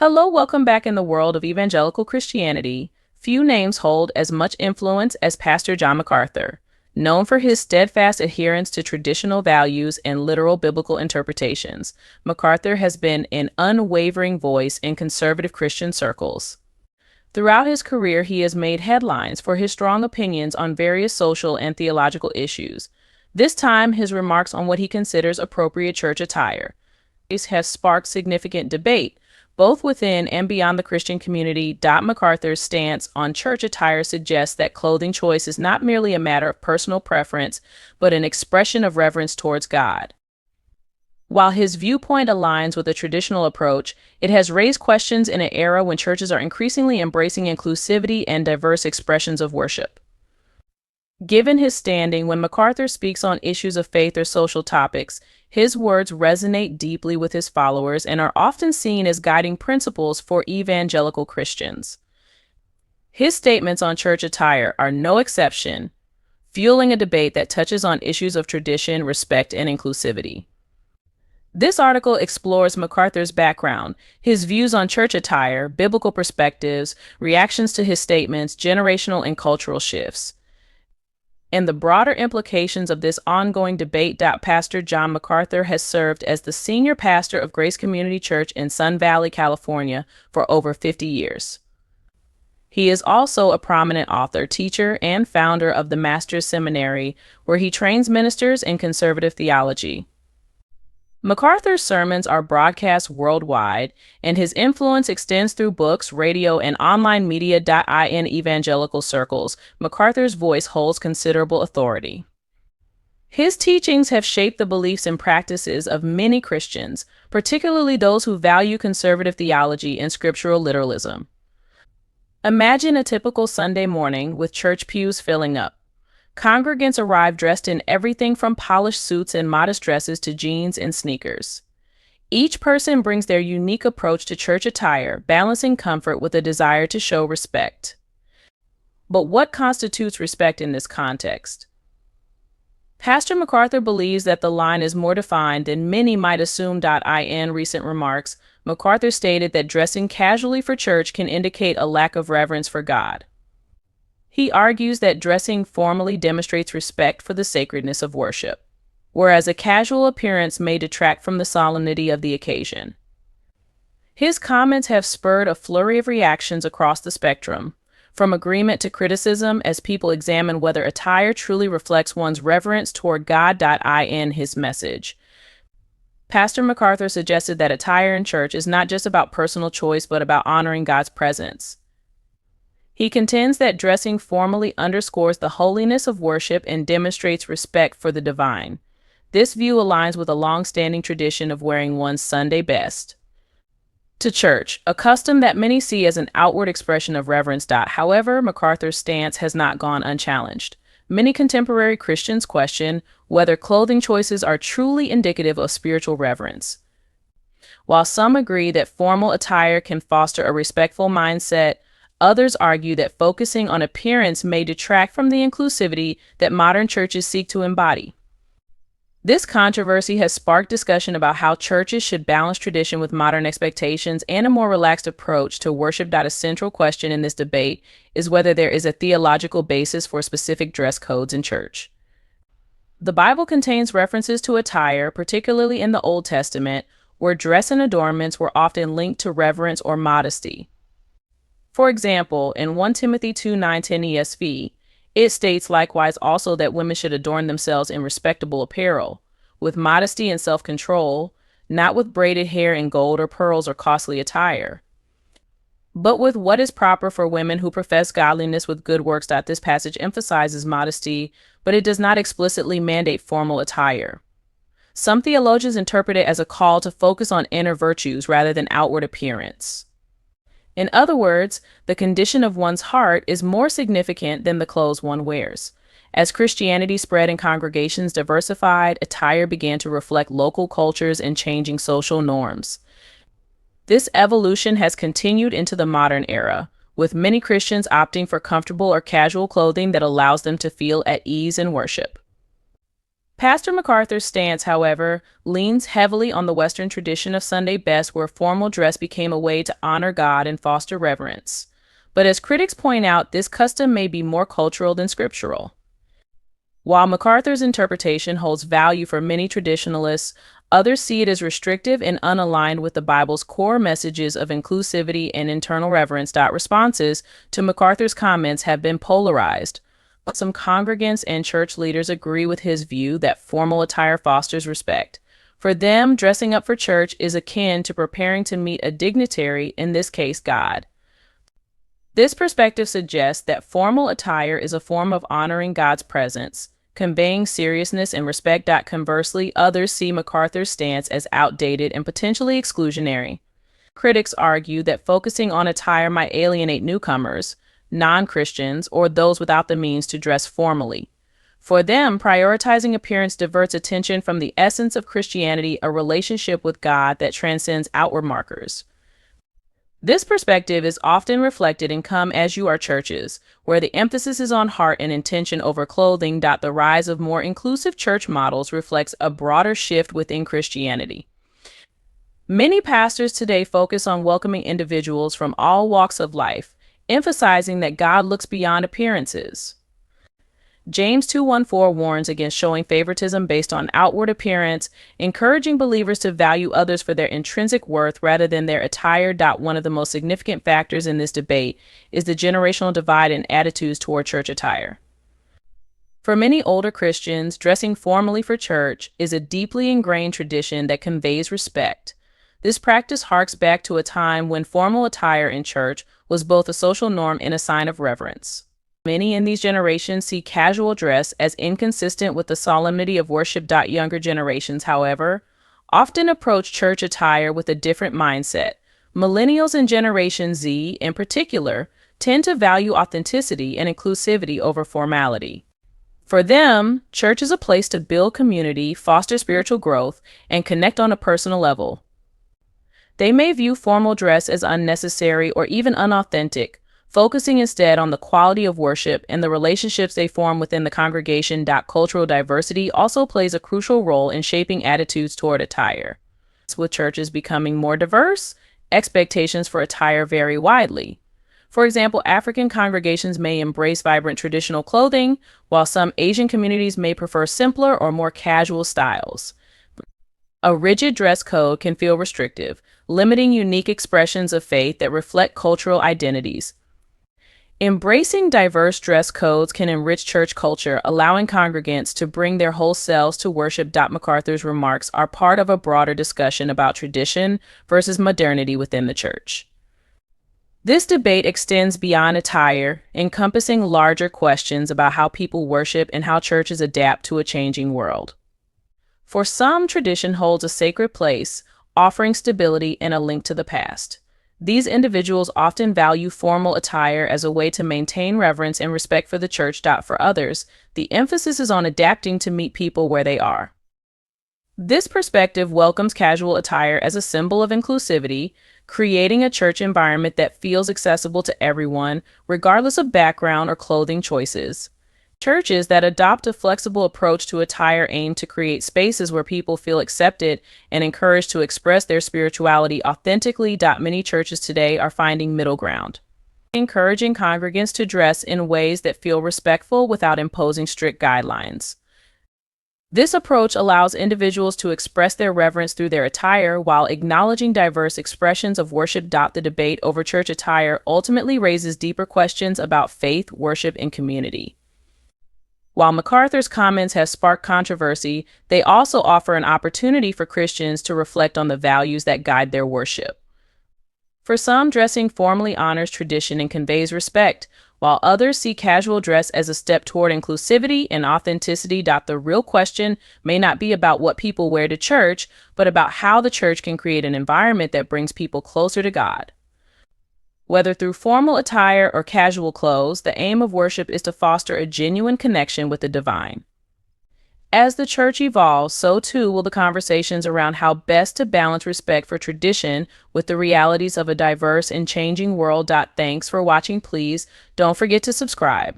Hello, welcome back in the world of evangelical Christianity. Few names hold as much influence as Pastor John MacArthur. Known for his steadfast adherence to traditional values and literal biblical interpretations, MacArthur has been an unwavering voice in conservative Christian circles. Throughout his career, he has made headlines for his strong opinions on various social and theological issues. This time, his remarks on what he considers appropriate church attire has sparked significant debate, both within and beyond the Christian community. MacArthur's stance on church attire suggests that clothing choice is not merely a matter of personal preference, but an expression of reverence towards God. While his viewpoint aligns with a traditional approach, it has raised questions in an era when churches are increasingly embracing inclusivity and diverse expressions of worship. Given his standing, when MacArthur speaks on issues of faith or social topics, his words resonate deeply with his followers and are often seen as guiding principles for evangelical Christians. His statements on church attire are no exception, fueling a debate that touches on issues of tradition, respect, and inclusivity. This article explores MacArthur's background, his views on church attire, biblical perspectives, reactions to his statements, generational and cultural shifts, and the broader implications of this ongoing debate. Pastor John MacArthur has served as the senior pastor of Grace Community Church in Sun Valley, California, for over 50 years. He is also a prominent author, teacher, and founder of the Master's Seminary, where he trains ministers in conservative theology. MacArthur's sermons are broadcast worldwide, and his influence extends through books, radio, and online media. In evangelical circles, MacArthur's voice holds considerable authority. His teachings have shaped the beliefs and practices of many Christians, particularly those who value conservative theology and scriptural literalism. Imagine a typical Sunday morning with church pews filling up. Congregants arrive dressed in everything from polished suits and modest dresses to jeans and sneakers. Each person brings their unique approach to church attire, balancing comfort with a desire to show respect. But what constitutes respect in this context? Pastor MacArthur believes that the line is more defined than many might assume. In recent remarks, MacArthur stated that dressing casually for church can indicate a lack of reverence for God. He argues that dressing formally demonstrates respect for the sacredness of worship, whereas a casual appearance may detract from the solemnity of the occasion. His comments have spurred a flurry of reactions across the spectrum, from agreement to criticism as people examine whether attire truly reflects one's reverence toward God. In his message, Pastor MacArthur suggested that attire in church is not just about personal choice but about honoring God's presence. He contends that dressing formally underscores the holiness of worship and demonstrates respect for the divine. This view aligns with a long-standing tradition of wearing one's Sunday best to church, a custom that many see as an outward expression of reverence. However, MacArthur's stance has not gone unchallenged. Many contemporary Christians question whether clothing choices are truly indicative of spiritual reverence. While some agree that formal attire can foster a respectful mindset, others argue that focusing on appearance may detract from the inclusivity that modern churches seek to embody. This controversy has sparked discussion about how churches should balance tradition with modern expectations and a more relaxed approach to worship. A central question in this debate is whether there is a theological basis for specific dress codes in church. The Bible contains references to attire, particularly in the Old Testament, where dress and adornments were often linked to reverence or modesty. For example, in 1 Timothy 2:9-10 ESV, it states likewise also that women should adorn themselves in respectable apparel, with modesty and self-control, not with braided hair and gold or pearls or costly attire, but with what is proper for women who profess godliness with good works. This passage emphasizes modesty, but it does not explicitly mandate formal attire. Some theologians interpret it as a call to focus on inner virtues rather than outward appearance. In other words, the condition of one's heart is more significant than the clothes one wears. As Christianity spread and congregations diversified, attire began to reflect local cultures and changing social norms. This evolution has continued into the modern era, with many Christians opting for comfortable or casual clothing that allows them to feel at ease in worship. Pastor MacArthur's stance, however, leans heavily on the Western tradition of Sunday best, where formal dress became a way to honor God and foster reverence. But as critics point out, this custom may be more cultural than scriptural. While MacArthur's interpretation holds value for many traditionalists, others see it as restrictive and unaligned with the Bible's core messages of inclusivity and internal reverence. Responses to MacArthur's comments have been polarized. Some congregants and church leaders agree with his view that formal attire fosters respect. For them, dressing up for church is akin to preparing to meet a dignitary, in this case, God. This perspective suggests that formal attire is a form of honoring God's presence, conveying seriousness and respect. Conversely, others see MacArthur's stance as outdated and potentially exclusionary. Critics argue that focusing on attire might alienate newcomers, non-Christians, or those without the means to dress formally. For them, prioritizing appearance diverts attention from the essence of Christianity, a relationship with God that transcends outward markers. This perspective is often reflected in Come As You Are churches, where the emphasis is on heart and intention over clothing. The rise of more inclusive church models reflects a broader shift within Christianity. Many pastors today focus on welcoming individuals from all walks of life, emphasizing that God looks beyond appearances. James 2:14 warns against showing favoritism based on outward appearance, encouraging believers to value others for their intrinsic worth rather than their attire. One of the most significant factors in this debate is the generational divide in attitudes toward church attire. For many older Christians, dressing formally for church is a deeply ingrained tradition that conveys respect. This practice harks back to a time when formal attire in church was both a social norm and a sign of reverence. Many in these generations see casual dress as inconsistent with the solemnity of worship. Younger generations, however, often approach church attire with a different mindset. Millennials and Generation Z, in particular, tend to value authenticity and inclusivity over formality. For them, church is a place to build community, foster spiritual growth, and connect on a personal level. They may view formal dress as unnecessary or even unauthentic, focusing instead on the quality of worship and the relationships they form within the congregation. Cultural diversity also plays a crucial role in shaping attitudes toward attire. With churches becoming more diverse, expectations for attire vary widely. For example, African congregations may embrace vibrant traditional clothing, while some Asian communities may prefer simpler or more casual styles. A rigid dress code can feel restrictive, limiting unique expressions of faith that reflect cultural identities. Embracing diverse dress codes can enrich church culture, allowing congregants to bring their whole selves to worship. MacArthur's remarks are part of a broader discussion about tradition versus modernity within the church. This debate extends beyond attire, encompassing larger questions about how people worship and how churches adapt to a changing world. For some, tradition holds a sacred place, offering stability and a link to the past. These individuals often value formal attire as a way to maintain reverence and respect for the church. For others, the emphasis is on adapting to meet people where they are. This perspective welcomes casual attire as a symbol of inclusivity, creating a church environment that feels accessible to everyone, regardless of background or clothing choices. Churches that adopt a flexible approach to attire aim to create spaces where people feel accepted and encouraged to express their spirituality authentically. Many churches today are finding middle ground, encouraging congregants to dress in ways that feel respectful without imposing strict guidelines. This approach allows individuals to express their reverence through their attire while acknowledging diverse expressions of worship. The debate over church attire ultimately raises deeper questions about faith, worship, and community. While MacArthur's comments have sparked controversy, they also offer an opportunity for Christians to reflect on the values that guide their worship. For some, dressing formally honors tradition and conveys respect, while others see casual dress as a step toward inclusivity and authenticity. The real question may not be about what people wear to church, but about how the church can create an environment that brings people closer to God. Whether through formal attire or casual clothes, the aim of worship is to foster a genuine connection with the divine. As the church evolves, so too will the conversations around how best to balance respect for tradition with the realities of a diverse and changing world. Thanks for watching. Please don't forget to subscribe.